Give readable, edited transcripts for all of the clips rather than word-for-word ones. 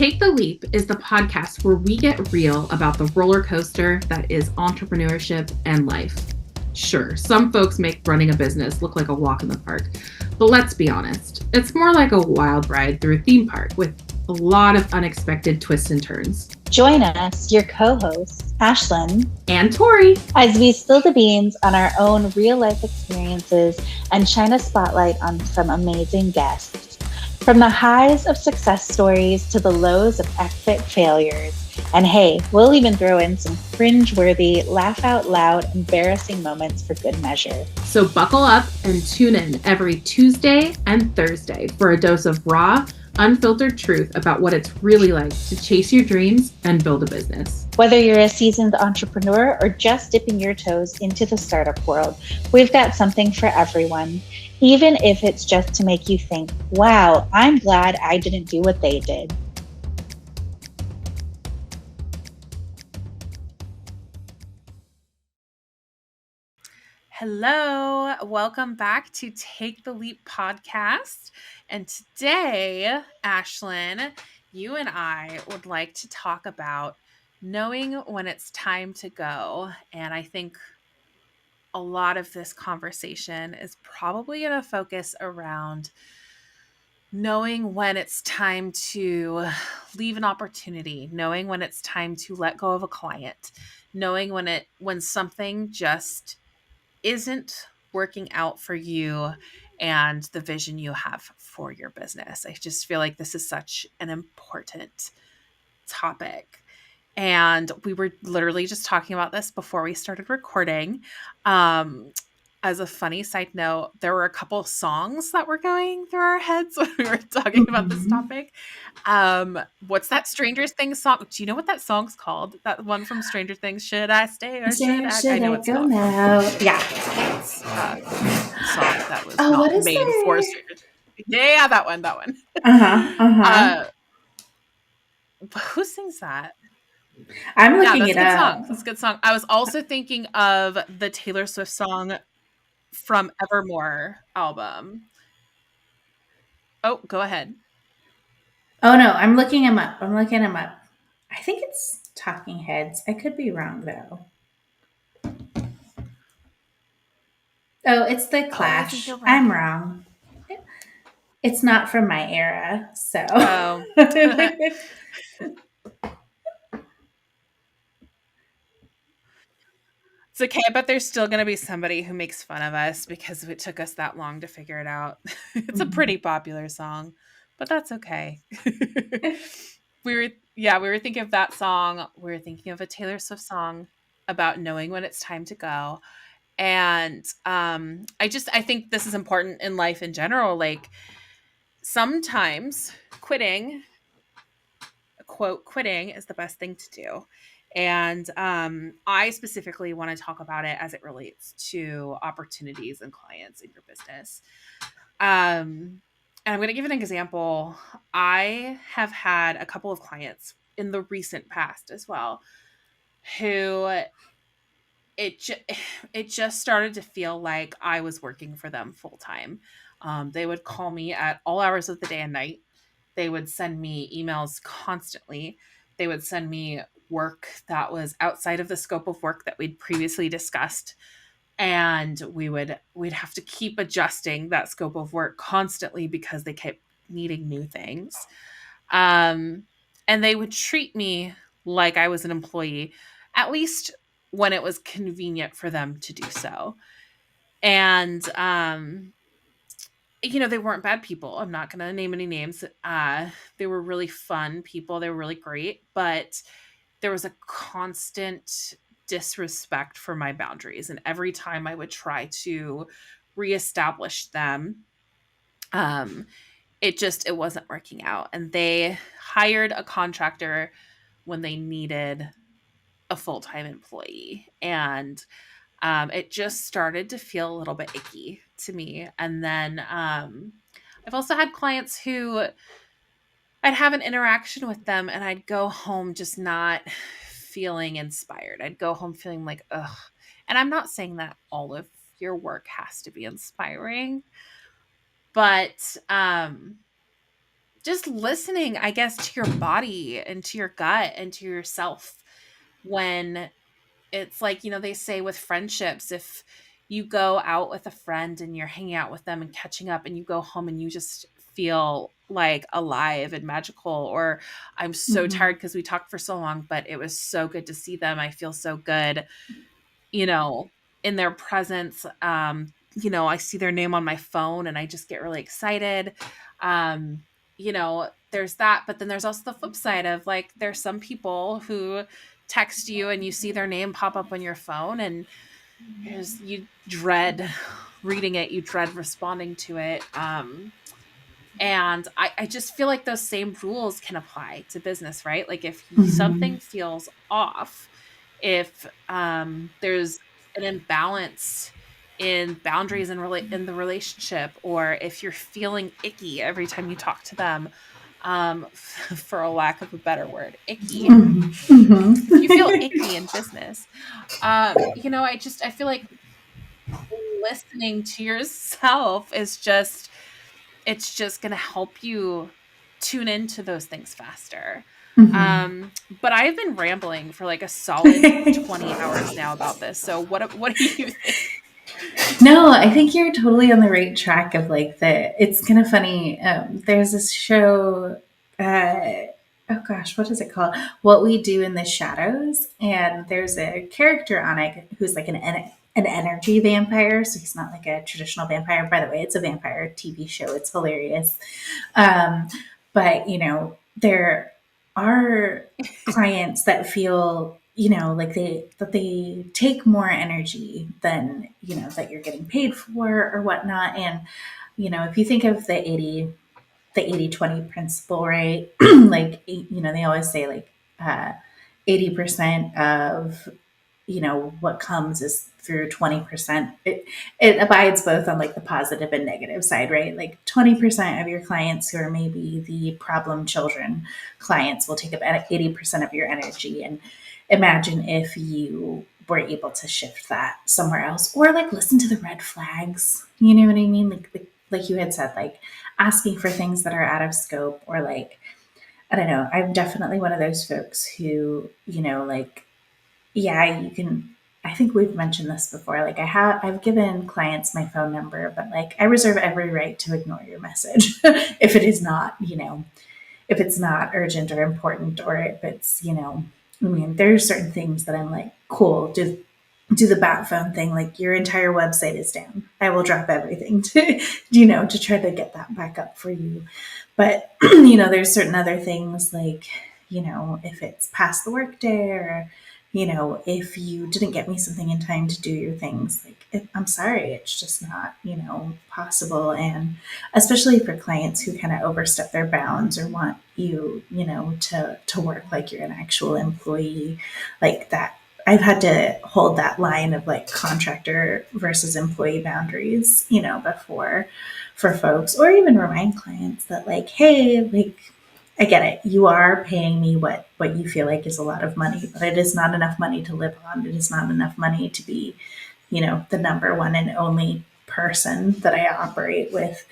Take the Leap is the podcast where we get real about the roller coaster that is entrepreneurship and life. Sure, some folks make running a business look like a walk in the park, but let's be honest, it's more like a wild ride through a theme park with a lot of unexpected twists and turns. Join us, your co-hosts, Ashlan and Tory, as we spill the beans on our own real-life experiences and shine a spotlight on some amazing guests. From the highs of success stories to the lows of epic failures. And hey, we'll even throw in some cringe-worthy, laugh-out-loud, embarrassing moments for good measure. So buckle up and tune in every Tuesday and Thursday for a dose of raw, unfiltered truth about what it's really like to chase your dreams and build a business. Whether you're a seasoned entrepreneur or just dipping your toes into the startup world, we've got something for everyone. Even if it's just to make you think, wow, I'm glad I didn't do what they did. Hello, welcome back to Take the Leap podcast. And today, Ashlan, you and I would like to talk about knowing when it's time to go. And I think a lot of this conversation is probably going to focus around knowing when it's time to leave an opportunity, knowing when it's time to let go of a client, knowing when something just isn't working out for you and the vision you have for your business. I just feel like this is such an important topic. And we were literally just talking about this before we started recording. As a funny side note, there were a couple of songs that were going through our heads when we were talking about this topic. What's that Stranger Things song? Do you know what that song's called? That one from Stranger Things, Should I Stay or Should I know it's go now? Yeah. It's a song that was not made for Stranger Things. Yeah, that one. Who sings that? I'm looking it up. That's a good song. I was also thinking of the Taylor Swift song from Evermore album. Oh, go ahead. Oh no, I'm looking him up. I think it's Talking Heads. I could be wrong though. Oh, it's The Clash. Right. I'm wrong. It's not from my era, so. Oh. It's okay, but there's still going to be somebody who makes fun of us because it took us that long to figure it out. It's a pretty popular song, but that's okay. We were thinking of that song. We were thinking of a Taylor Swift song about knowing when it's time to go. And I think this is important in life in general. Like sometimes quitting is the best thing to do. And I specifically want to talk about it as it relates to opportunities and clients in your business. And I'm going to give an example. I have had a couple of clients in the recent past as well who it just started to feel like I was working for them full time. They would call me at all hours of the day and night. They would send me emails constantly. They would send me work that was outside of the scope of work that we'd previously discussed. And we'd have to keep adjusting that scope of work constantly because they kept needing new things. And they would treat me like I was an employee, at least when it was convenient for them to do so. And, they weren't bad people. I'm not going to name any names. They were really fun people. They were really great, but there was a constant disrespect for my boundaries. And every time I would try to reestablish them, it wasn't working out. And they hired a contractor when they needed a full-time employee. And it just started to feel a little bit icky to me. And then I've also had clients who I'd have an interaction with them and I'd go home just not feeling inspired. I'd go home feeling like, ugh. And I'm not saying that all of your work has to be inspiring, but just listening, I guess, to your body and to your gut and to yourself when it's like, they say with friendships, if you go out with a friend and you're hanging out with them and catching up and you go home and you just feel like alive and magical, or I'm so tired because we talked for so long, but it was so good to see them. I feel so good, in their presence. I see their name on my phone and I just get really excited. There's that, but then there's also the flip side of like, there's some people who text you and you see their name pop up on your phone and you dread reading it, you dread responding to it. And I just feel like those same rules can apply to business, right? Like if something feels off, if there's an imbalance in boundaries in the relationship, or if you're feeling icky every time you talk to them, for a lack of a better word, icky. If you feel icky in business, I feel like listening to yourself is just going to help you tune into those things faster. But I've been rambling for like a solid 20 hours now about this. So what do you think? No, I think you're totally on the right track of like it's kind of funny. There's this show, oh gosh, what is it called? What We Do in the Shadows. And there's a character on it who's like an energy vampire. So he's not like a traditional vampire. By the way, it's a vampire TV show. It's hilarious. But, there are clients that feel, like they take more energy than, that you're getting paid for or whatnot. And, if you think of the 80-20 principle, right? Like, they always say like 80% of, what comes is through 20%. It abides both on like the positive and negative side, right? Like 20% of your clients who are maybe the problem children clients will take up 80% of your energy. And imagine if you were able to shift that somewhere else, or like listen to the red flags. You know what I mean? Like you had said, like asking for things that are out of scope, or like, I don't know. I'm definitely one of those folks who, like, yeah, you can, I think we've mentioned this before. Like I've given clients my phone number, but like I reserve every right to ignore your message if it is not, if it's not urgent or important, or if it's, I mean, there are certain things that I'm like, cool, do the bat phone thing. Like your entire website is down. I will drop everything to, to try to get that back up for you. But, there's certain other things like, if it's past the workday, or, if you didn't get me something in time to do your things, like, I'm sorry, it's just not, possible. And especially for clients who kind of overstep their bounds or want you, to work like you're an actual employee, like that. I've had to hold that line of like contractor versus employee boundaries, before, for folks, or even remind clients that like, hey, like, I get it. You are paying me what you feel like is a lot of money, but it is not enough money to live on. It is not enough money to be, the number one and only person that I operate with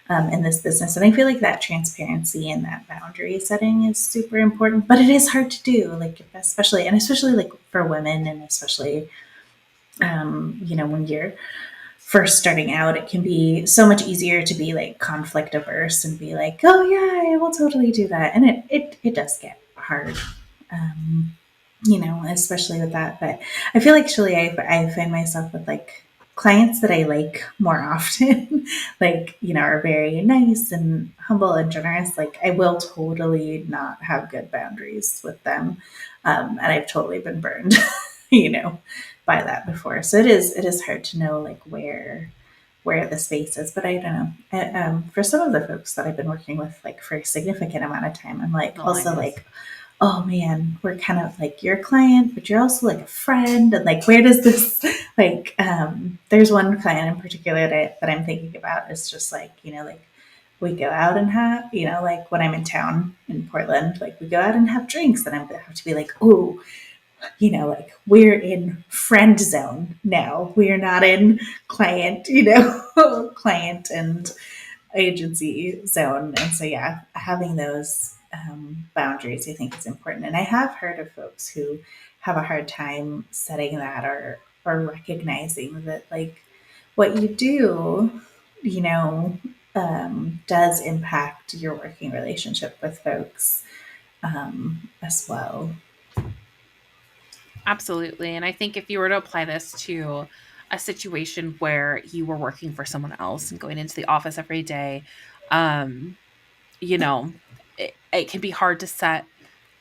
in this business. And I feel like that transparency and that boundary setting is super important, but it is hard to do, like, especially like for women, and especially, when you're first starting out, it can be so much easier to be like conflict averse and be like, oh yeah, I will totally do that. And it does get hard, especially with that. But I feel like actually I find myself with like clients that I like more often, like, are very nice and humble and generous. Like I will totally not have good boundaries with them. And I've totally been burned, by that before. So it is hard to know like where the space is. But I don't know. For some of the folks that I've been working with like for a significant amount of time, I'm like like, oh man, we're kind of like your client, but you're also like a friend. And like, where does this like? There's one client in particular that I'm thinking about. It's just like, like we go out and have, like when I'm in town in Portland, like we go out and have drinks, and I'm gonna have to be like, oh, like we're in friend zone now. We are not in client, client. And agency zone. And so, yeah, having those boundaries, I think is important. And I have heard of folks who have a hard time setting that, or recognizing that, like, what you do, you know, does impact your working relationship with folks as well. Absolutely. And I think if you were to apply this to a situation where you were working for someone else and going into the office every day, um, you know, it can be hard to set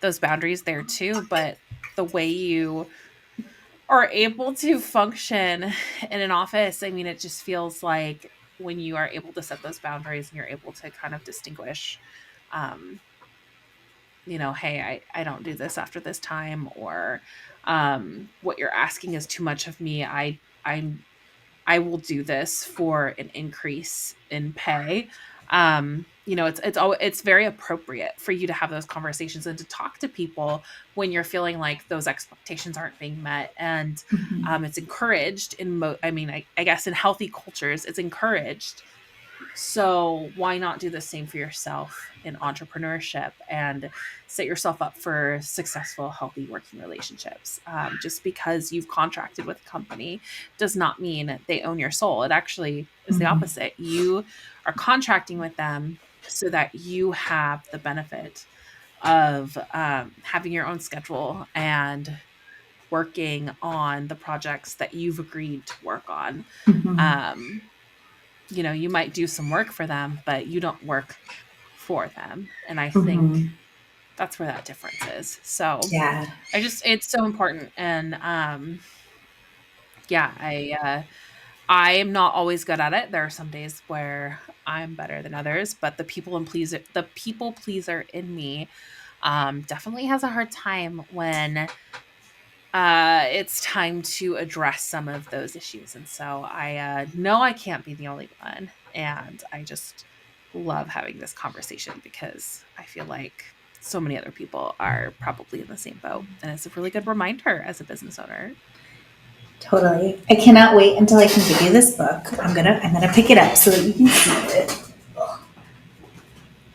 those boundaries there too. But the way you are able to function in an office, I mean, it just feels like when you are able to set those boundaries and you're able to kind of distinguish, um, hey, I don't do this after this time, or what you're asking is too much of me. I will do this for an increase in pay. It's very appropriate for you to have those conversations and to talk to people when you're feeling like those expectations aren't being met. And Mm-hmm. it's encouraged I guess in healthy cultures, it's encouraged. So why not do the same for yourself in entrepreneurship and set yourself up for successful, healthy working relationships? Just because you've contracted with a company does not mean they own your soul. It actually is the Mm-hmm. opposite. You are contracting with them so that you have the benefit of having your own schedule and working on the projects that you've agreed to work on. Mm-hmm. Um, you might do some work for them, but you don't work for them. And I Mm-hmm. think that's where that difference is. So Yeah. it's so important. And yeah, I am not always good at it. There are some days where I'm better than others, but the people pleaser in me definitely has a hard time when it's time to address some of those issues. And so I know I can't be the only one. And I just love having this conversation because I feel like so many other people are probably in the same boat. And it's a really good reminder as a business owner. Totally. I cannot wait until I can give you this book. I'm gonna pick it up so that you can see it.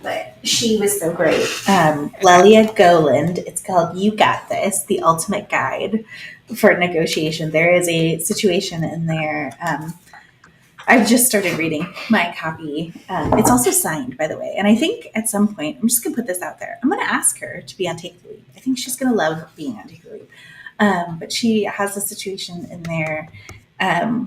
But she was so great. Okay. Lelia Goland. It's called "You Got This: The Ultimate Guide for Negotiation." There is a situation in there. I've just started reading my copy. It's also signed, by the way. And I think at some point, I'm just going to put this out there. I'm going to ask her to be on Take the Leap. I think she's going to love being on Take the Leap. But she has a situation in there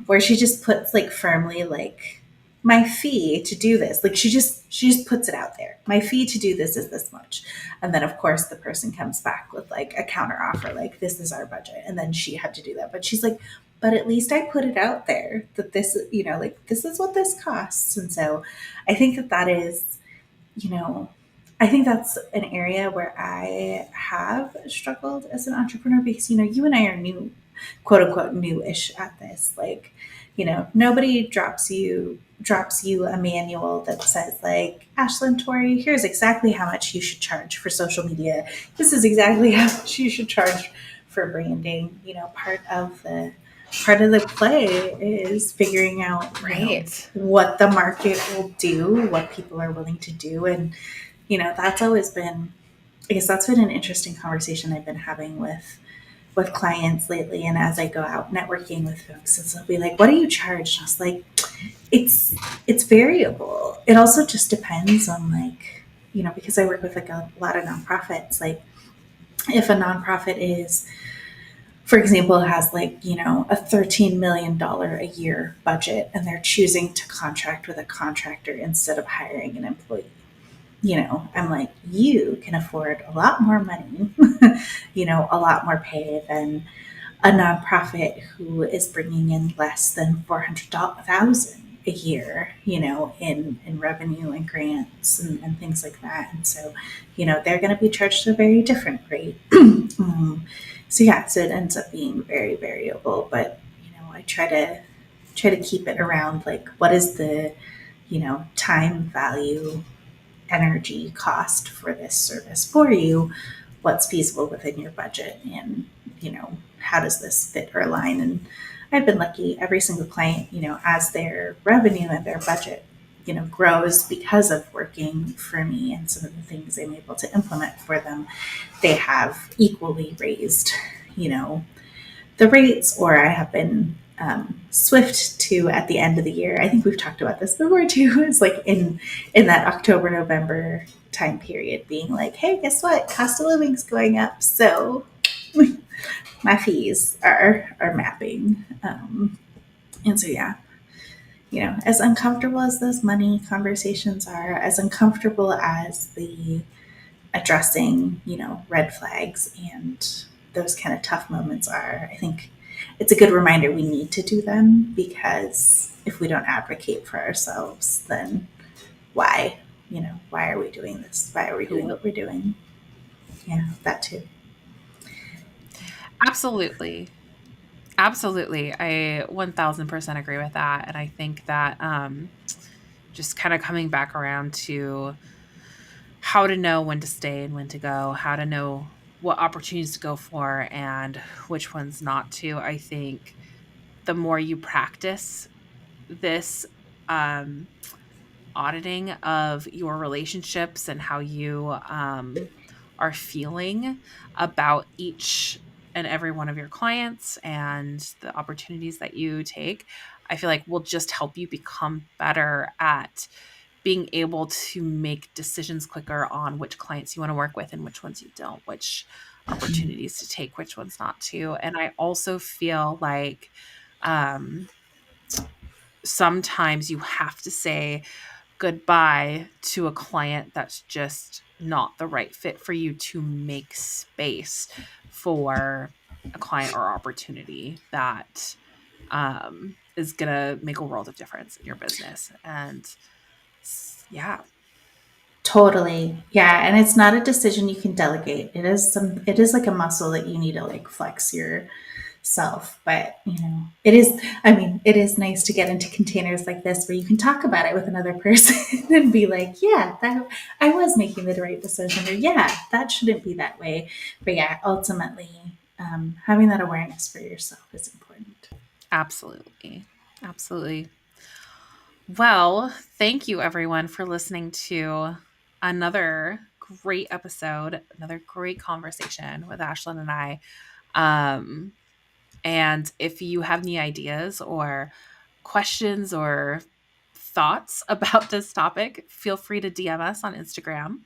where she just puts like firmly like my fee to do this. Like she just puts it out there. My fee to do this is this much. And then of course the person comes back with like a counter offer, like this is our budget. And then she had to do that. But she's like, but at least I put it out there that this, like this is what this costs. And so I think that is, I think that's an area where I have struggled as an entrepreneur because, you and I are new, quote unquote, newish at this. Like, nobody drops you a manual that says like, Ashlan Tory, here's exactly how much you should charge for social media. This is exactly how much you should charge for branding. Part of the play is figuring out, Right. what the market will do, what people are willing to do. And, that's always been, I guess that's been an interesting conversation I've been having with clients lately. And as I go out networking with folks, they'll be like, what do you charge? And I was like, it's variable. It also just depends on like, because I work with like a lot of nonprofits, like if a nonprofit is, for example, has like, a $13 million a year budget and they're choosing to contract with a contractor instead of hiring an employee. I'm like, you can afford a lot more money, a lot more pay than a nonprofit who is bringing in less than 400,000 a year, in revenue and grants and things like that. And so, they're going to be charged a very different rate. So it ends up being very variable, but, I try to keep it around like, what is the, time value, energy cost for this service for you, what's feasible within your budget, and how does this fit or align. And I've been lucky, every single client, as their revenue and their budget grows because of working for me and some of the things I'm able to implement for them, they have equally raised, the rates, or I have been swift to at the end of the year. I think we've talked about this before too. It's like in that October, November time period, being like, hey, guess what? Cost of living's going up, so my fees are mapping. And so yeah, as uncomfortable as those money conversations are, as uncomfortable as the addressing, red flags and those kind of tough moments are, I think it's a good reminder we need to do them, because if we don't advocate for ourselves, then why? Why are we doing this? Why are we doing what we're doing? Yeah, that too. Absolutely. Absolutely. I 1000% agree with that. And I think that just kind of coming back around to how to know when to stay and when to go, how to know what opportunities to go for and which ones not to. I think the more you practice this auditing of your relationships and how you are feeling about each and every one of your clients and the opportunities that you take, I feel like will just help you become better at being able to make decisions quicker on which clients you want to work with and which ones you don't, which opportunities to take, which ones not to. And I also feel like sometimes you have to say goodbye to a client that's just not the right fit for you to make space for a client or opportunity that is going to make a world of difference in your business. And yeah. Totally. Yeah. And it's not a decision you can delegate. It is like a muscle that you need to like flex yourself. But, it is nice to get into containers like this where you can talk about it with another person and be like, yeah, that I was making the right decision, or yeah, that shouldn't be that way. But yeah, ultimately, having that awareness for yourself is important. Absolutely. Absolutely. Well, thank you everyone for listening to another great episode, another great conversation with Ashlan and I. And if you have any ideas or questions or thoughts about this topic, feel free to DM us on Instagram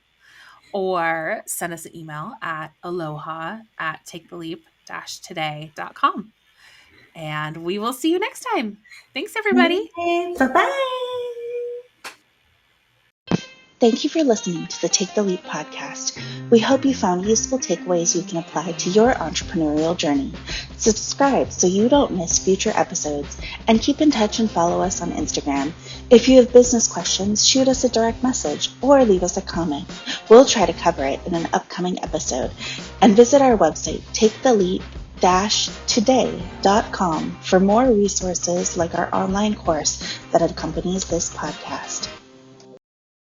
or send us an email at aloha@taketheleap-today.com. And we will see you next time. Thanks, everybody. Bye-bye. Thank you for listening to the Take the Leap podcast. We hope you found useful takeaways you can apply to your entrepreneurial journey. Subscribe so you don't miss future episodes, and keep in touch and follow us on Instagram. If you have business questions, shoot us a direct message or leave us a comment. We'll try to cover it in an upcoming episode. And visit our website, taketheleap-today.com, for more resources like our online course that accompanies this podcast.